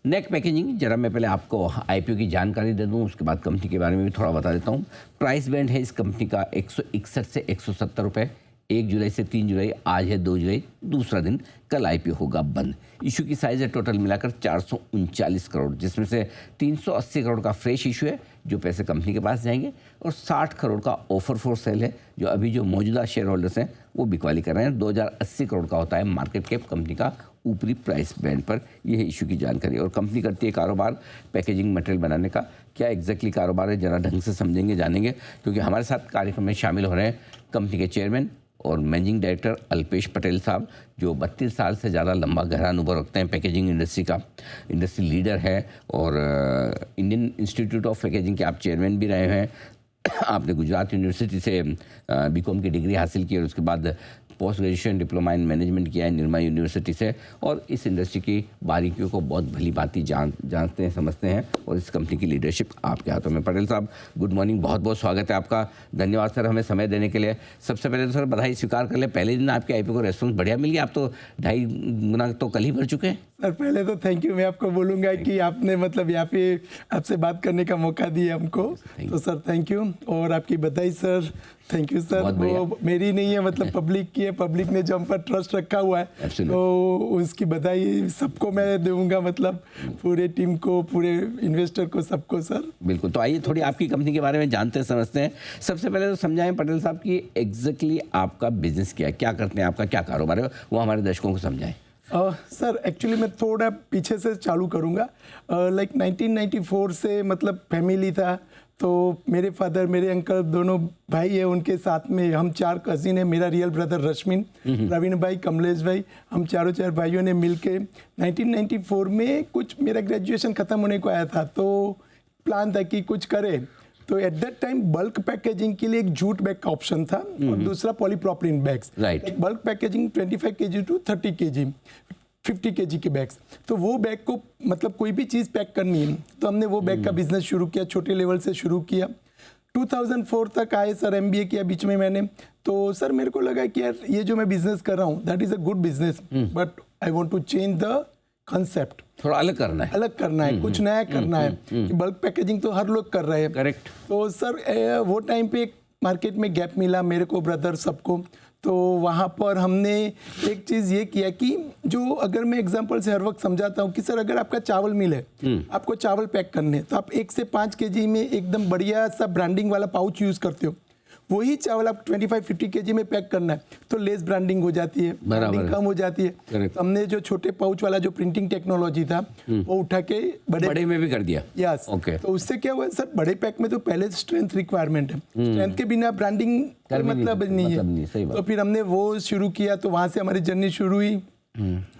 नेक packaging, जरा मैं पहले आपको आईपीओ की जानकारी दे दूं, उसके बाद कंपनी के बारे में भी थोड़ा बता देता हूं। प्राइस बैंड है इस कंपनी का 161 से 170 रुपये। 1 जुलाई से 3 जुलाई, आज है 2 जुलाई, दूसरा दिन, कल आईपीओ होगा बंद। इशू की साइज़ है टोटल मिलाकर 439 करोड़, जिसमें से 380 करोड़ का फ्रेश इशू है जो पैसे कंपनी के पास जाएंगे, और 60 करोड़ का ऑफर फॉर सेल है जो अभी जो मौजूदा शेयर होल्डर्स हैं वो बिकवाली कर रहे हैं। 2080 करोड़ का होता है मार्केट कैप कंपनी का ऊपरी प्राइस बैंड पर। यह है इशू की जानकारी। और कंपनी करती है कारोबार पैकेजिंग मटेरियल बनाने का। क्या एग्जैक्टली कारोबार है, जरा ढंग से समझेंगे जानेंगे, क्योंकि हमारे साथ कार्यक्रम में शामिल हो रहे हैं कंपनी के चेयरमैन और मैनेजिंग डायरेक्टर अल्पेश पटेल साहब, जो 32 साल से ज़्यादा लंबा गहरा अनुभव रखते हैं पैकेजिंग इंडस्ट्री का, इंडस्ट्री लीडर है, और इंडियन इंस्टीट्यूट ऑफ पैकेजिंग के आप चेयरमैन भी रहे हैं। आपने गुजरात यूनिवर्सिटी से बीकॉम की डिग्री हासिल की और उसके बाद post graduation diploma in management किया है निर्मा यूनिवर्सिटी से, और इस इंडस्ट्री की बारीकियों को बहुत भली भांति जानते हैं, समझते हैं, और इस कंपनी की लीडरशिप आपके हाथों में। पटेल साहब, गुड मॉर्निंग, बहुत बहुत स्वागत है आपका। धन्यवाद सर हमें समय देने के लिए। सबसे पहले तो सर बधाई स्वीकार कर ले, पहले दिन आपके आईपीओ को रेस्पॉन्स बढ़िया मिल गया। आप तो 2.5 गुना तो कल ही भर चुके हैं। सर पहले तो थैंक यू, मैं आपको बोलूँगा कि आपने मतलब यहाँ पे आपसे बात करने का मौका दिया हमको, तो सर थैंक यू। और आपकी बधाई सर, थैंक यू सर। वो मेरी नहीं है, मतलब पब्लिक की है, पब्लिक ने जो हम पर ट्रस्ट रखा हुआ है, तो उसकी बधाई सबको मैं दूंगा, मतलब पूरे टीम को, पूरे इन्वेस्टर को, सबको सर। बिल्कुल, तो आइए थोड़ी आपकी कंपनी के बारे में जानते हैं, समझते हैं। सबसे पहले तो समझाएं पटेल साहब कि एग्जैक्टली आपका बिजनेस क्या है, क्या करते हैं, आपका क्या कारोबार है, वो हमारे दर्शकों को समझाएं। सर एक्चुअली मैं थोड़ा पीछे से चालू करूँगा। लाइक 1994 से मतलब फैमिली था, तो मेरे फादर, मेरे अंकल, दोनों भाई है, उनके साथ में हम 4 कजिन है। मेरा रियल ब्रदर रश्मिन, प्रवीण भाई, कमलेश भाई, हम चारों 4 भाइयों ने मिलके 1994 में कुछ, मेरा ग्रेजुएशन ख़त्म होने को आया था, तो प्लान था कि कुछ करें। तो at that time bulk packaging के लिए एक जूट बैग का ऑप्शन था, और दूसरा polypropylene bags. Bulk packaging 25 kg to 30 kg, 50 kg के बैग्स। तो वो बैग को मतलब कोई भी चीज़ पैक करनी है, तो हमने वो बैग का बिजनेस शुरू किया, छोटे लेवल से शुरू किया। 2004 तक आए सर, MBA किया बीच में मैंने। तो सर मेरे को लगा कि यार ये जो मैं बिजनेस कर रहा हूँ, that is a good business, but I want to change the concept. थोड़ा अलग करना है, कुछ नया करना है। कि बल्क पैकेजिंग तो हर लोग कर रहे हैं। करेक्ट। तो सर वो टाइम पे मार्केट में गैप मिला मेरे को, ब्रदर सबको। तो वहाँ पर हमने एक चीज़ ये किया कि जो, अगर मैं एग्जांपल से हर वक्त समझाता हूँ कि सर अगर आपका चावल मिल है, आपको चावल पैक करने, तो आप 1 से 5 kg में एकदम बढ़िया सा ब्रांडिंग वाला पाउच यूज़ करते हो। वही चावल आप 25-50 kg में पैक करना है, तो लेस ब्रांडिंग हो जाती है, ब्रांडिंग कम हो जाती है। तो हमने जो छोटे पाउच वाला जो प्रिंटिंग टेक्नोलॉजी था, वो उठा के बड़े में भी कर दिया। Yes, okay. तो उससे क्या हुआ सर, बड़े पैक में तो पहले स्ट्रेंथ रिक्वायरमेंट है, स्ट्रेंथ के बिना ब्रांडिंग मतलब नहीं है। तो फिर हमने वो शुरू किया, तो वहाँ से हमारी जर्नी शुरू हुई।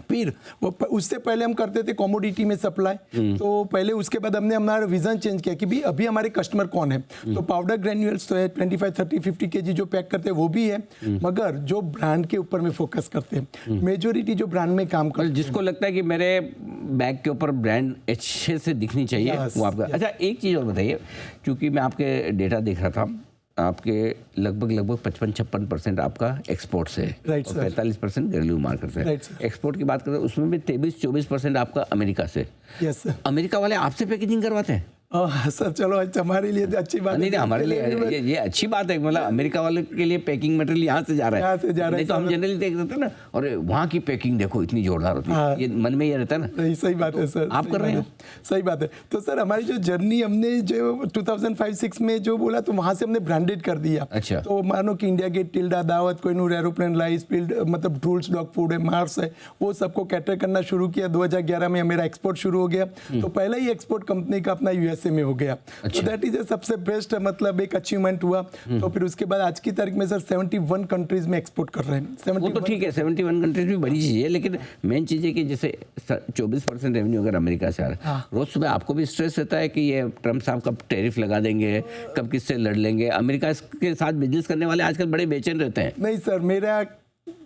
फिर वो उससे पहले हम करते थे कमोडिटी में सप्लाई, तो पहले उसके बाद हमने हमारा विजन चेंज किया कि भी अभी हमारे कस्टमर कौन है। तो पाउडर ग्रेन्यूल्स तो है 25, 30, 50 kg जो पैक करते हैं वो भी है, मगर जो ब्रांड के ऊपर में फोकस करते हैं, मेजोरिटी जो ब्रांड में काम करते हैं, जिसको लगता है कि मेरे बैग के ऊपर ब्रांड अच्छे से दिखनी चाहिए, वो आपका। अच्छा एक चीज़ और बताइए, क्योंकि मैं आपके डेटा देख रहा था, आपके लगभग 55-56% आपका एक्सपोर्ट से है, और 45% घरेलू मार्केट से है। एक्सपोर्ट की बात करें उसमें भी 23-24% आपका अमेरिका से। Yes sir. अमेरिका वाले आपसे पैकेजिंग करवाते हैं? सर चलो हमारे लिए तो अच्छी बात नहीं, हमारे लिए ये अच्छी बात है, मतलब अमेरिका वाले के लिए पैकिंग मटेरियल यहाँ से जा रहा है, नहीं तो हम जनरली देख रहे थे ना, और वहाँ की पैकिंग देखो इतनी जोरदार होती है, ये मन में ये रहता है ना। नहीं, सही बात है सर, आप कर रहे हैं, सही बात है। तो सर हमारी जो जर्नी, हमने जो 2005-06 में जो बोला, तो वहाँ से हमने ब्रांडेड कर दिया। अच्छा। तो मानो कि इंडिया गेट, टिल्डा, दावत, कोहिनूर, एरोप्लेन, लाइस फील्ड, मतलब ट्रूल्स डॉग फूड है, मार्स है, वो सबको कैटर करना शुरू किया। 2011 में मेरा एक्सपोर्ट शुरू हो गया, तो पहला ही एक्सपोर्ट कंपनी का अपना USA में हो गया। तो दैट इज सबसे बेस्ट, मतलब एक अचीवमेंट हुआ। तो फिर उसके बाद आज की तारीख में सर 71 कंट्रीज में एक्सपोर्ट कर रहे हैं। वो तो ठीक है, 71 कंट्रीज भी बड़ी चीज़ है, लेकिन मेन चीज़ है कि जैसे 24% रेवेन्यू अगर अमेरिका से आ रहा है, रोज सुबह आपको भी स्ट्रेस रहता है कि ये ट्रम्प साहब कब टैरिफ लगा देंगे, कब किससे लड़ लेंगे। अमेरिका के साथ बिजनेस करने वाले आजकल बड़े बेचैन रहते हैं। नहीं सर, मेरा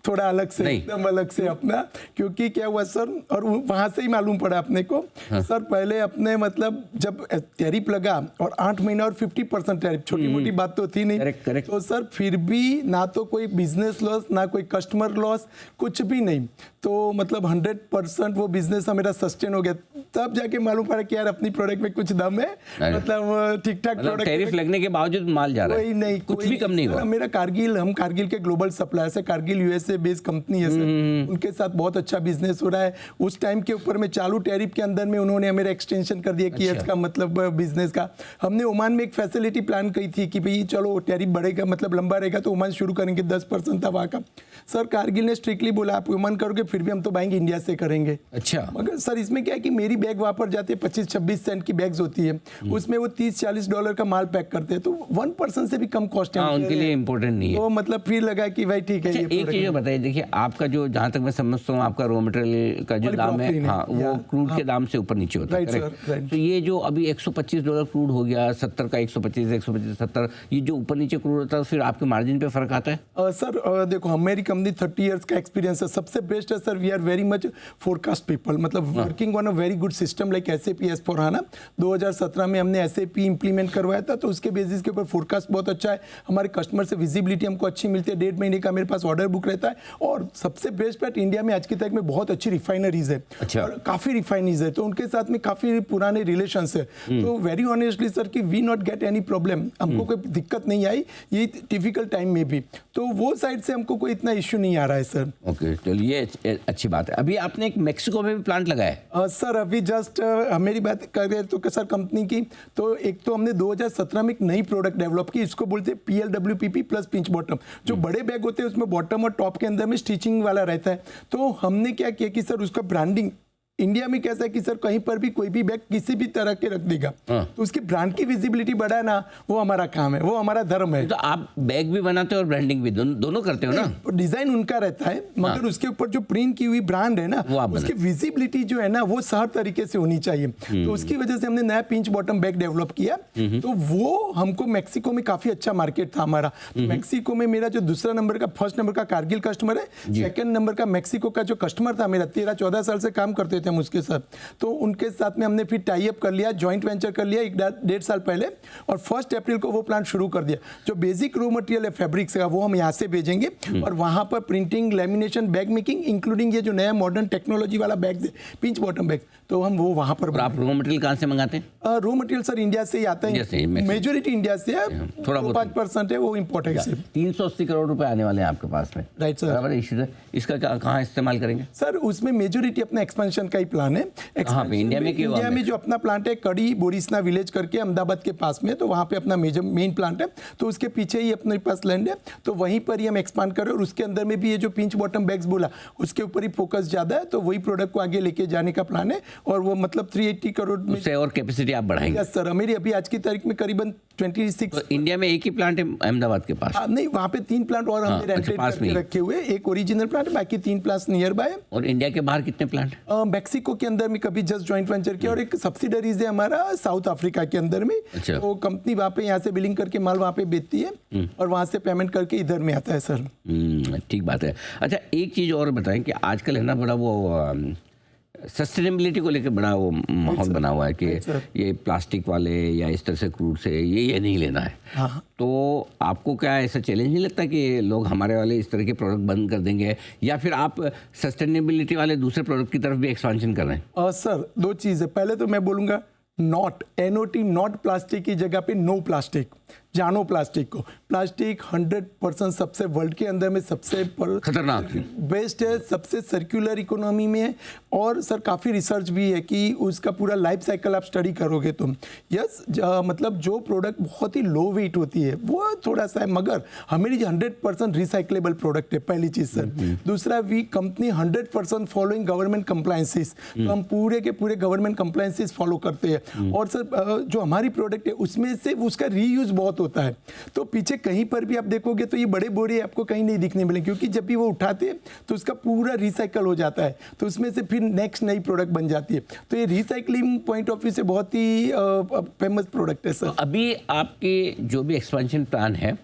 थोड़ा अलग से, नहीं। एकदम अलग से अपना, क्योंकि क्या हुआ सर, और वहाँ से ही मालूम पड़ा अपने को। सर पहले अपने मतलब जब टैरिफ लगा और 8 महीना और 50% टैरिफ, छोटी मोटी बात तो थी नहीं। करेक्ट। तो सर फिर भी ना तो कोई बिजनेस लॉस, ना कोई कस्टमर लॉस, कुछ भी नहीं। तो मतलब 100% वो बिजनेस मेरा सस्टेन हो गया। तब जाके मालूम पड़ा कि यार अपनी प्रोडक्ट में कुछ दम है, मतलब ठीक ठाक मतलब प्रोडक्ट। टैरिफ लगने के बावजूद माल जा रहा है, नहीं, कुछ भी कम नहीं हुआ। मेरा कारगिल, हम कारगिल के ग्लोबल सप्लायर से, कारगिल यूएसए बेस्ड कंपनी है सर, उनके साथ बहुत अच्छा बिजनेस हो रहा है। उस टाइम के ऊपर में चालू टैरिफ के अंदर में उन्होंने मेरा एक्सटेंशन कर दिया कि इसका मतलब बिजनेस का। हमने ओमान में एक फैसिलिटी प्लान की थी कि भाई चलो टैरिफ बढ़ेगा, मतलब लंबा रहेगा तो ओमान शुरू करेंगे, 10% था वहाँ का। सर कारगिल ने स्ट्रिक्टली बोला आप ओमान करोगे फिर भी हम तो बाएंगे इंडिया से करेंगे। अच्छा। मगर सर इसमें क्या है कि मेरी बैग वहाँ पर जाती है 25-26 सेंट की बैग्स होती है, उसमें वो $30-40 का माल पैक करते हैं, तो 1% से भी कम कॉस्ट है उनके लिए इम्पोर्टेंट नहीं है। तो मतलब फिर लगा कि भाई ठीक है। अच्छा, एक चीज़ बताइए, देखिए आपका जो, जहाँ तक मैं समझता हूँ, आपका रॉ मटेरियल का जो दाम है, हाँ, वो क्रूड के दाम से ऊपर नीचे होता है, करेक्ट? तो ये जो अभी $125 क्रूड हो गया, 70 का 125, 125, 70, ये जो ऊपर नीचे क्रूड होता है फिर आपके मार्जिन पे फर्क आता है? सर देखो हमारी कंपनी 30 इयर्स का एक्सपीरियंस है, सबसे बेस्ट है sir. We are very much forecast people, मतलब working on a very good system like SAP S/4HANA। 2017 में हमने SAP इंप्लीमेंट करवाया था, तो उसके बेसिस के ऊपर फोरकास्ट बहुत अच्छा है। हमारे कस्टमर से विजिबिलिटी हमको अच्छी मिलती है, 1.5 महीने का मेरे पास ऑर्डर बुक रहता है। और सबसे बेस्ट बात, इंडिया में आज की तारीख में बहुत अच्छी रिफाइनरीज है। अच्छा। और काफ़ी रिफाइनरीज है, तो उनके साथ में काफ़ी पुराने रिलेशंस है। तो वेरी ऑनेस्टली सर कि we not get any problem, हमको कोई दिक्कत नहीं आई ये डिफिकल्ट टाइम में भी, तो वो साइड से हमको कोई इतना इश्यू नहीं आ रहा है सर। ओके, चलिए अच्छी बात है। अभी आपने एक मेक्सिको में भी प्लांट लगाया है? सर अभी जस्ट मेरी बात करें तो सर कंपनी की, तो एक तो हमने 2017 में एक नई प्रोडक्ट डेवलप की, इसको बोलते हैं PLWPP प्लस पिंच बॉटम। जो बड़े बैग होते हैं उसमें बॉटम और टॉप के अंदर में स्टिचिंग वाला रहता है। तो हमने क्या किया कि सर उसका ब्रांडिंग इंडिया में कैसा है कि सर कहीं पर भी कोई भी बैग किसी भी तरह के रख देगा, तो उसकी ब्रांड की विजिबिलिटी बढ़ाना ना, वो हमारा काम है, वो हमारा धर्म है। तो आप बैग भी बनाते हो और ब्रांडिंग भी, दोनों करते हो ना? डिजाइन उनका रहता है, मगर उसके ऊपर जो प्रिंट की हुई ब्रांड है ना, उसकी विजिबिलिटी जो है ना वो हर तरीके से होनी चाहिए। तो उसकी वजह से हमने नया पिंच बॉटम बैग डेवलप किया। तो वो हमको मैक्सिको में काफी अच्छा मार्केट था हमारा। तो मैक्सिको में मेरा जो दूसरा नंबर का, फर्स्ट नंबर का कारगिल कस्टमर है, सेकंड नंबर का मैक्सिको का जो कस्टमर था मेरा, 13-14 साल से काम करते थे हम उसके साथ। तो उनके साथ में हमने फिर टाई अप कर लिया, जॉइंट वेंचर कर लिया 1-1.5 साल पहले, और 1 अप्रैल को वो प्लांट शुरू कर दिया। जो बेसिक रॉ मटेरियल है फैब्रिक्स का, वो हम यहाँ से भेजेंगे और वहाँ पर printing, lamination, bag making, including ये जो नया मॉडर्न टेक्नोलॉजी वाला बैग है, पिंच बॉटम बैग, तो हम वो वहाँ पर। आप रॉ मटेरियल कहाँ से मंगाते हैं? रॉ मटेरियल सर इंडिया से ही आता है, मेजोरिटी इंडिया से है, थोड़ा 5% है वो इम्पोर्ट है। 380 करोड़ रुपए आने वाले हैं आपके पास में, राइट सर? बराबर इश्यू है। इसका कहाँ इस्तेमाल करेंगे सर? उसमें मेजोरिटी अपना एक्सपेंशन का ही प्लान है। इंडिया में जो अपना प्लांट है कड़ी बोरिसना विलेज करके अहमदाबाद के पास में, तो वहाँ पे अपना मेन प्लांट है, तो उसके पीछे ही अपने पास लैंड है, तो वहीं पर ही हम एक्सपांड कर रहे हैं। और उसके अंदर में भी ये जो पिंच बॉटम बैग्स बोला, उसके ऊपर ही फोकस ज्यादा है, तो वही प्रोडक्ट को आगे लेके जाने का प्लान है। और वो मतलब 380 करोड़ में से और कैपेसिटी आप बढ़ाएंगे? यस सर, मेरी अभी आज की तारीख में करीबन 26। तो इंडिया में एक ही प्लांट है अहमदाबाद के पास? नहीं, वहाँ पे 3 प्लांट और हमने रेंटेड करके रखे हुए, एक ओरिजिनल प्लांट, बाकी 3 प्लांट नियर बाय। और इंडिया के बाहर कितने प्लांट? मैक्सिको के अंदर में कभी जस्ट जॉइंट वेंचर किया, और एक सब्सिडरीज है हमारा साउथ अफ्रीका के अंदर में। अच्छा। तो कंपनी वहाँ पे यहाँ से बिलिंग करके माल वहाँ पे बेचती है और वहाँ से पेमेंट करके इधर में आता है सर। ठीक बात है। अच्छा, एक चीज़ और बताएं कि आजकल है ना बड़ा वो सस्टेनेबिलिटी को लेकर बड़ा वो माहौल बना हुआ है कि ये प्लास्टिक वाले या इस तरह से क्रूड से ये नहीं लेना है। हाँ। तो आपको क्या ऐसा चैलेंज नहीं लगता कि लोग हमारे वाले इस तरह के प्रोडक्ट बंद कर देंगे, या फिर आप सस्टेनेबिलिटी वाले दूसरे प्रोडक्ट की तरफ भी एक्सपेंशन कर रहे हैं? सर 2 चीज़ है। पहले तो मैं बोलूँगा नॉट, NOT, नॉट प्लास्टिक की जगह पे नो प्लास्टिक, जानो प्लास्टिक को। प्लास्टिक 100% सबसे वर्ल्ड के अंदर में सबसे खतरनाक बेस्ट है, सबसे सर्कुलर इकोनॉमी में है, और सर काफ़ी रिसर्च भी है कि उसका पूरा लाइफ साइकिल आप स्टडी करोगे तो यस, मतलब जो प्रोडक्ट बहुत ही लो वेट होती है वो थोड़ा सा है, मगर हमारी 100% रिसाइकलेबल प्रोडक्ट है, पहली चीज़ सर। दूसरा, we company 100% following government compliances, तो हम पूरे के पूरे गवर्नमेंट कंप्लायंसेस फॉलो करते हैं। और सर जो हमारी प्रोडक्ट है उसमें से उसका रीयूज बहुत होता है, तो पीछे कहीं पर भी आप देखोगे तो ये बड़े बोरे आपको कहीं नहीं दिखने मिलेंगे, क्योंकि जब भी वो उठाते हैं तो उसका पूरा रिसाइकल हो जाता है, तो उसमें से फिर नेक्स्ट नई प्रोडक्ट बन जाती है। तो ये रिसाइकलिंग पॉइंट ऑफ व्यू से बहुत ही फेमस प्रोडक्ट है सर। अभी आपके जो भी एक्सपेंशन प्लान है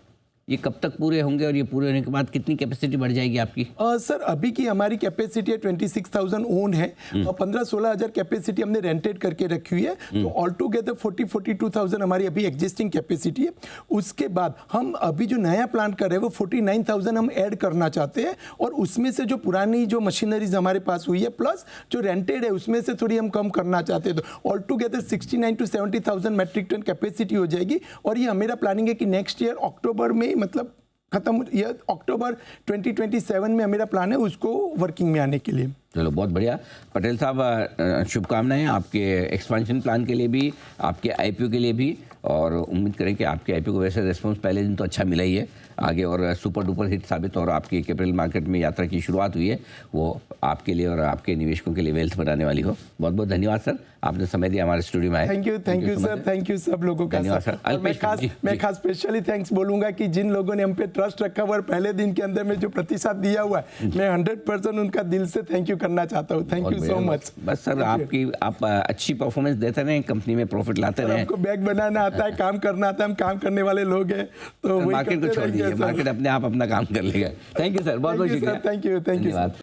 ये कब तक पूरे होंगे और ये पूरे होने के बाद कितनी कैपेसिटी बढ़ जाएगी आपकी? सर अभी की हमारी कैपेसिटी है 26,000 ओन है और 15-16 हज़ार कैपेसिटी हमने रेंटेड करके रखी हुई है। तो ऑल टुगेदर 42,000 हमारी अभी एग्जिस्टिंग कैपेसिटी है। उसके बाद हम अभी जो नया प्लांट कर रहे हैं वो 49,000 हम ऐड करना चाहते हैं और उसमें से जो पुरानी जो मशीनरीज हमारे पास हुई है प्लस जो रेंटेड है उसमें से थोड़ी हम कम करना चाहते हैं। तो all together 69 to 70,000 metric ton capacity हो जाएगी और ये मेरा प्लानिंग है कि नेक्स्ट ईयर अक्टूबर में मतलब खत्म, ये अक्टूबर 2027 में मेरा प्लान है उसको वर्किंग में आने के लिए। चलो बहुत बढ़िया पटेल साहब, शुभकामनाएं आपके एक्सपेंशन प्लान के लिए भी, आपके आईपीओ के लिए भी, और उम्मीद करें कि आपके आईपीओ को वैसे रिस्पांस पहले दिन तो अच्छा मिला ही है, आगे और सुपर डुपर हिट साबित और आपकी कैपिटल मार्केट में यात्रा की शुरुआत हुई है वो आपके लिए और आपके निवेशकों के लिए वेल्थ बनाने वाली हो। बहुत बहुत धन्यवाद सर, आपने समय दिया हमारे स्टूडियो में आए। Thank you sir, thank you सब लोगों का। धन्यवाद सर। मैं खास स्पेशली थैंक्स बोलूंगा कि जिन लोगों ने हम पे ट्रस्ट रखा हुआ और पहले दिन के अंदर में जो प्रतिशत दिया हुआ है, मैं 100% उनका दिल से थैंक यू करना चाहता हूँ। Thank you so much. बस सर आप अच्छी परफॉर्मेंस देते रहें, कंपनी में प्रॉफिट लाते रहें। हमको बैग बनाना आता है, काम करना आता है, हम काम करने वाले लोग हैं, तो मार्केट को छोड़ दीजिए, मार्केट अपने आप अपना काम कर लेगा। थैंक यू सर, बहुत बहुत शुक्रिया। Thank you. धन्यवाद।